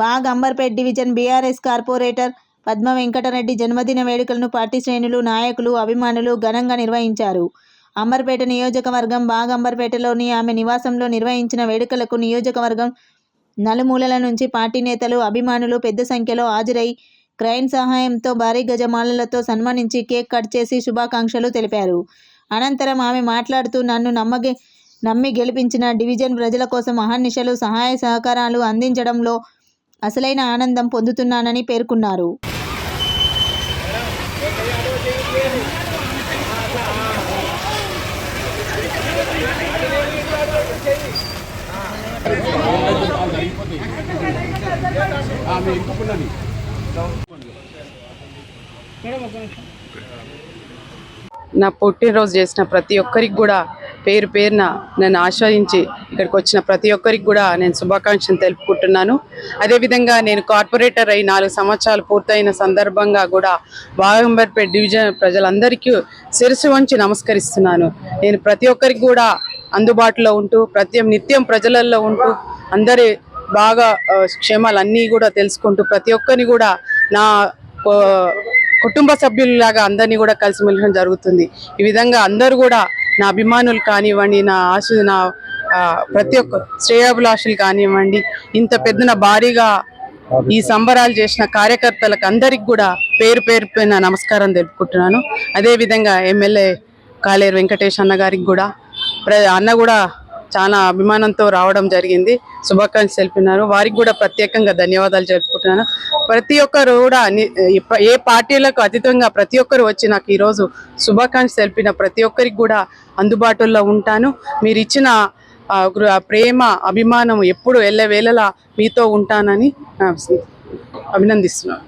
బాగ్ Amberpet division BRS corporator Padma Venkatareddy జన్మదిన వేడుకలను party శ్రేణులు, నాయకులు, అభిమానులు ఘనంగా నిర్వహించారు. అంబర్పేట నియోజకవర్గం బాగ్ అంబర్పేటలోని ఆమె నివాసంలో నిర్వహించిన వేడుకలకు నియోజకవర్గం నలుమూలల నుంచి పార్టీ నేతలు, అభిమానులు పెద్ద సంఖ్యలో హాజరై క్రెయిన్ సహాయంతో భారీ గజమాలలతో సన్మానించి కేక్ కట్ చేసి శుభాకాంక్షలు తెలిపారు. అనంతరం ఆమె మాట్లాడుతూ నన్ను నమ్మి గెలిపించిన డివిజన్ ప్రజల కోసం అహర్నిశలు సహాయ సహకారాలు అందించడంలో అసలైన ఆనందం పొందుతున్నానని పేర్కొన్నారు. నా పుట్టినరోజు చేసిన ప్రతి ఒక్కరికి కూడా పేరు పేరున నన్ను ఆశ్రయించి ఇక్కడికి వచ్చిన ప్రతి ఒక్కరికి కూడా నేను శుభాకాంక్షలు తెలుపుకుంటున్నాను. అదేవిధంగా నేను కార్పొరేటర్ అయి 4 సంవత్సరాలు పూర్తయిన సందర్భంగా కూడా బాగ్ అంబర్పేట్ డివిజన్ ప్రజలందరికీ శిరస్సు వంచి నమస్కరిస్తున్నాను. నేను ప్రతి ఒక్కరికి కూడా అందుబాటులో ఉంటూ నిత్యం ప్రజలలో ఉంటూ అందరి బాగా క్షేమాలన్నీ కూడా తెలుసుకుంటూ ప్రతి ఒక్కరిని కూడా నా కుటుంబ సభ్యులలాగా అందరినీ కూడా కలిసిమెలిసి జరుగుతుంది. ఈ విధంగా అందరూ కూడా నా అభిమానులు కానివ్వండి, నా ప్రతి ఒక్క శ్రేయాభిలాషులు కానివ్వండి, ఇంత పెద్దన భారీగా ఈ సంబరాలు చేసిన కార్యకర్తలకు అందరికి కూడా పేరు పేరుపైన నమస్కారం తెలుపుకుంటున్నాను. అదేవిధంగా ఎమ్మెల్యే కాలేరు వెంకటేష్ అన్న గారికి కూడా అన్న కూడా చాలా అభిమానంతో రావడం జరిగింది, శుభాకాంక్షలు తెలిపినారు. వారికి కూడా ప్రత్యేకంగా ధన్యవాదాలు తెలుపుకుంటున్నాను. ప్రతి ఒక్కరు కూడా ఏ పార్టీలకు అతీతంగా ప్రతి ఒక్కరు వచ్చి నాకు ఈరోజు శుభాకాంక్షలు తెలిపిన ప్రతి ఒక్కరికి కూడా అందుబాటులో ఉంటాను. మీరు ఇచ్చిన ప్రేమ, అభిమానం ఎప్పుడు ఎల్లవేళలా మీతో ఉంటానని అభినందిస్తున్నాను.